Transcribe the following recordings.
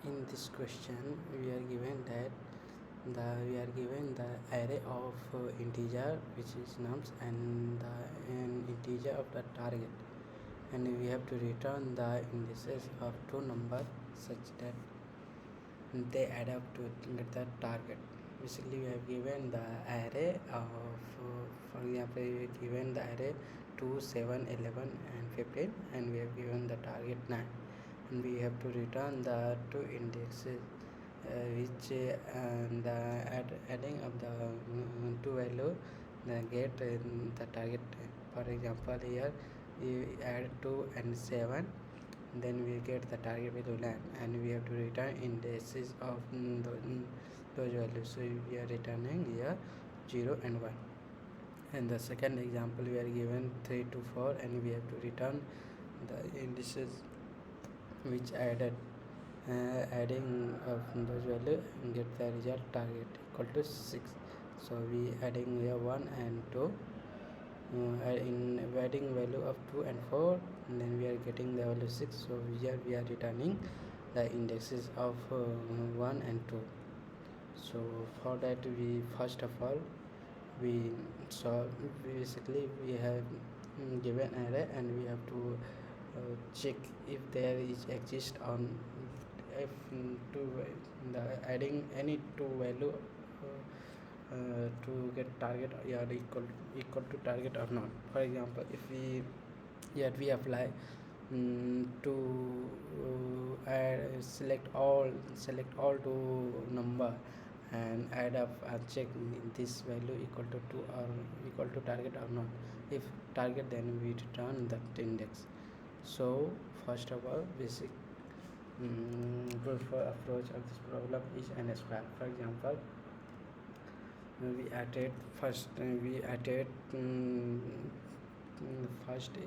In this question we are given that the array of integer which is nums and an integer of the target, and we have to return the indices of two numbers such that they add up to get the target. Basically we have given the array of for example we have given the array 2, 7, 11 and 15, and we have given the target 9, and we have to return the two indexes which the adding of the two value get the target. For example here we add 2 and 7, then we get the target value 9, and we have to return indices of those values. So we are returning here 0 and 1. And the second example we are given 3 to 4, and we have to return the indices which adding of those value and get the result target equal to 6. So we adding here 1 and 2, in adding value of 2 and 4, and then we are getting the value 6. So here we are returning the indexes of 1 and 2. So for that we first of all we solve. Basically we have given array, and we have to check if there is exist on if to the adding any two value to get target are equal to target or not. For example, if we apply to select all two number and add up and check this value equal to 2 or equal to target or not. If target, then we return that index. So first of all, basic approach of this problem is n square. For example, we added first first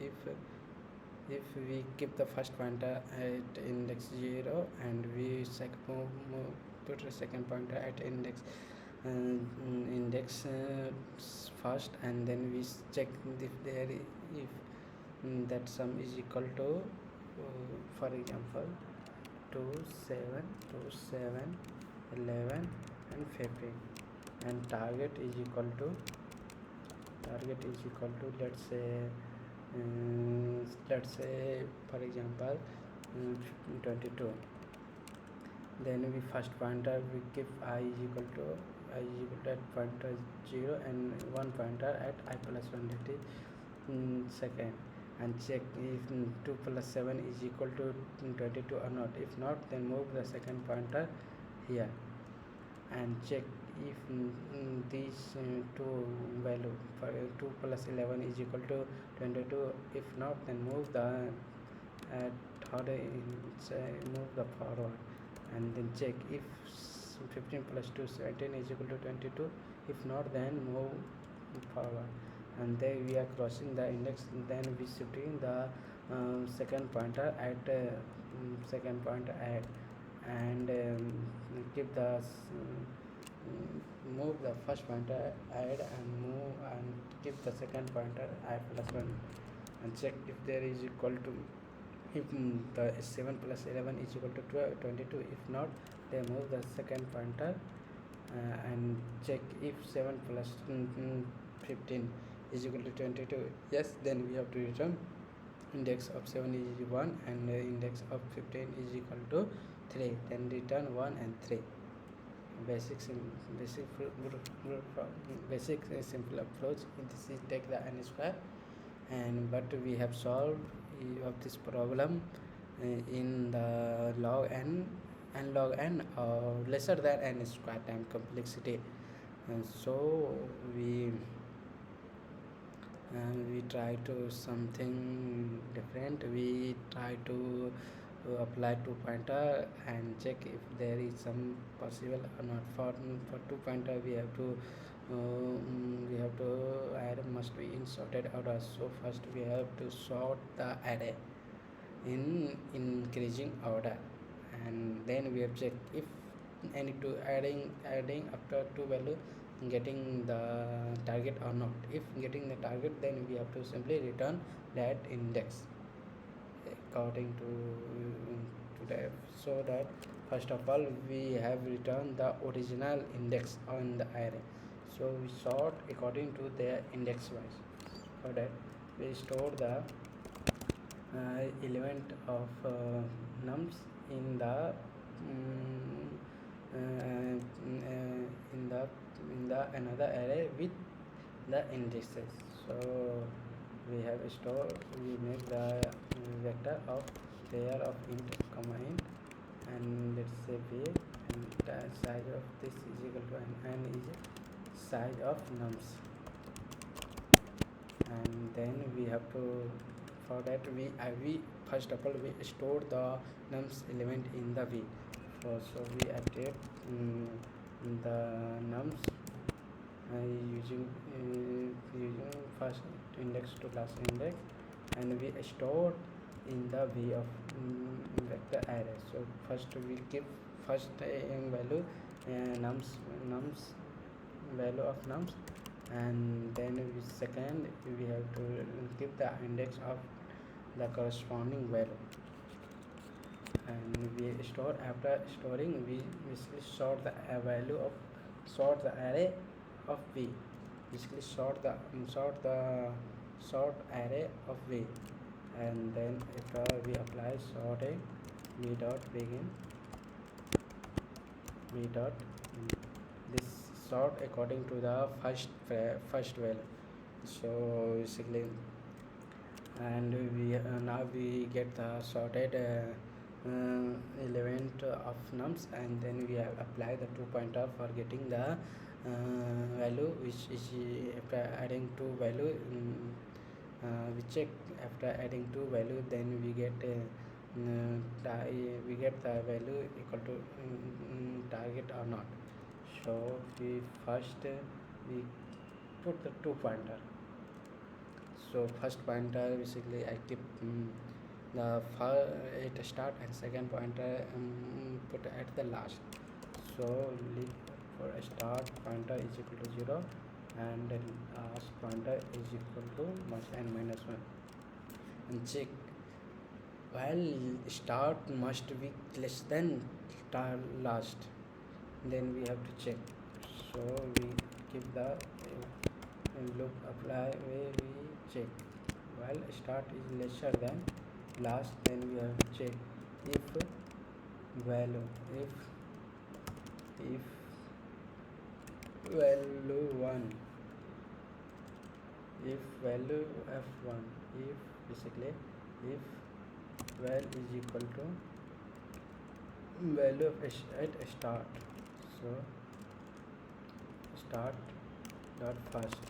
if we keep the first pointer at index 0, and we put the second pointer at index first, and then we check if there if that sum is equal to for example 2, 7, 11 and 15, and target is equal to let's say for example 22. Then we first pointer we keep I is equal to at pointer 0, and one pointer at I plus 1, that is second, and check if 2 plus 7 is equal to 22 or not. If not, then move the second pointer here and check if these two value for 2 plus 11 is equal to 22. If not, then move the move the forward, and then check if 15 plus 2 17 is equal to 22. If not, then move forward, and then we are crossing the index. Then we shifting the second pointer at and keep the move the first pointer add and move and keep the second pointer I plus 1, and check if there is equal to if the 7 plus 11 is equal to 22. If not, they move the second pointer and check if 7 plus 15 is equal to 22. Yes, then we have to return index of 7 is 1 and the index of 15 is equal to 3. Then return 1 and 3. Basic simple approach. This is take the n square, and but we have solved of this problem in the log n and log n lesser than n square time complexity. So we try to something different. We try to apply two pointer and check if there is some possible or not. For two pointer we have to array must be in sorted order. So first we have to sort the array in increasing order, and then we have check if any two adding after two value getting the target or not. If getting the target, then we have to simply return that index according to that. So that first of all we have returned the original index on the array, so we sort according to their index wise. For that we store the element of nums in the mm, in the another array with the indices. So we have store, we make the vector of pair of int comma int, and let's say b, and the size of this is equal to n is size of nums. And then we have to, for that we first of all we store the nums element in the v. So we update the nums using first index to last index, and we store in the v of vector array. So first we give first value nums value of nums, and then we second we have to give the index of the corresponding value, and we store, after storing we basically sort the value of sort the array of v, basically sort the sort array of v, and then after we apply sorting v dot begin v dot this sort according to the first value. So basically, and we now we get the sorted element of nums, and then we have applied the 2 pointer for getting the value, which is after adding 2 value we check after adding 2 value, then we get the value equal to target or not. So we first we put the 2 pointer. So first pointer basically I keep the at start, and second pointer put at the last. So for a start pointer is equal to 0, and then last pointer is equal to -1, and check while start must be less than last, then we have to check. So we keep the loop apply where we check while start is lesser than last, then we have to check if value if value 1, if value f1, if basically if val is equal to value of at start, so start dot first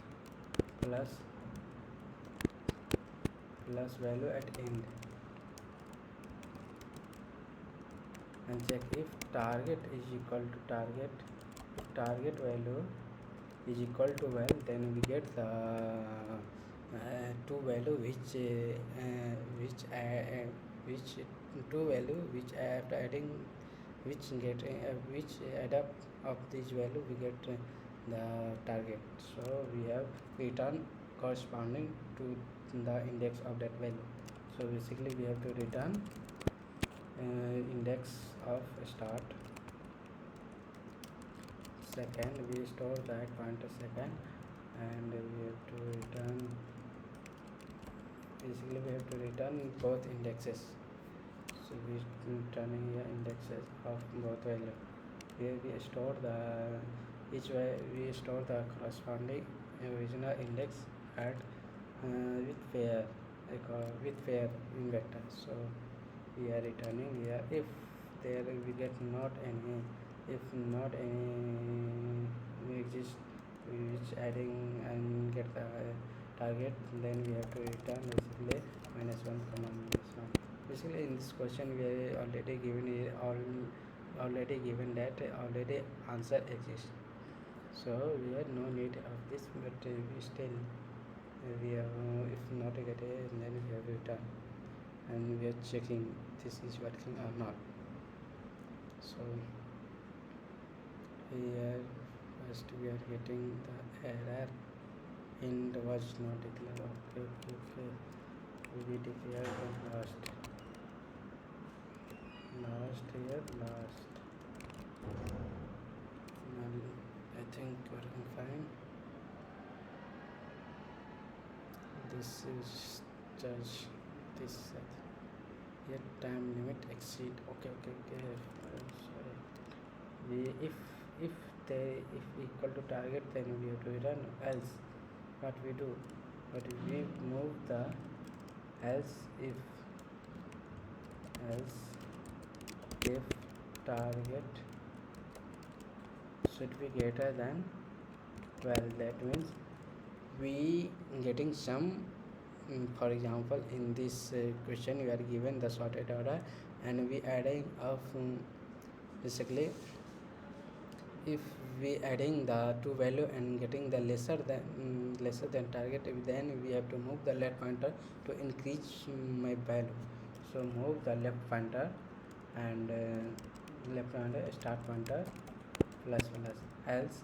plus value at end, and check if target is equal to target, if target value is equal to val, then we get the two value which two value which after adding which get which add up of this value we get the target. So we have return corresponding to the index of that value. So basically we have to return index of start, second we store that pointer second, and we have to return, basically we have to return both indexes. So we returning here indexes of both value. Here we store the each way we store the corresponding original index at with pair in vector. So we are returning here if there we get not any, if not any exist which adding and get the target, then we have to return basically -1, -1. Basically in this question we are already given already given that already answer exists, so we have no need of this, but we still we have if not get it, then we have return, and we are checking this is working or not. So here first we are getting the error int was not declared. Okay. We declare the last here last. this is just this yet time limit exceed. Okay. Sorry. If equal to target, then we have to return. Else what we do, but we move the else if target should be greater than 12. That means we getting some, for example, in this question we are given the sorted order and we adding of basically if we adding the two value and getting the lesser than target, then we have to move the left pointer to increase my value. So move the left pointer and start pointer plus else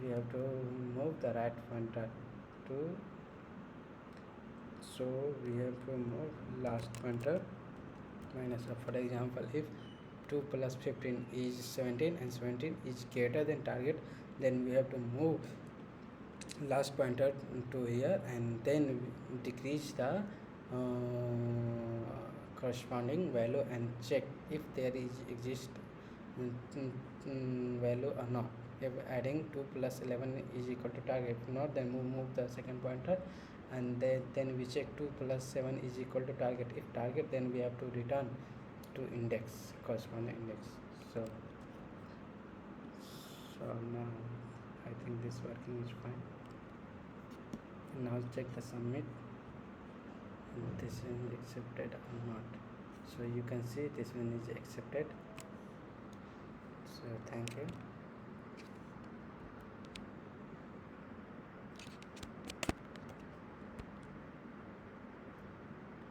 we have to move the right pointer to, so we have to move last pointer minus. For example, if 2 plus 15 is 17 and 17 is greater than target, then we have to move last pointer to here and then decrease the corresponding value and check if there is exist value or not. If adding 2 plus 11 is equal to target, if not, then move the second pointer and then we check 2 plus 7 is equal to target. If target, then we have to return to index, corresponding index. So now I think this working is fine. Now check the submit, this is accepted or not. So you can see this one is accepted. So thank you.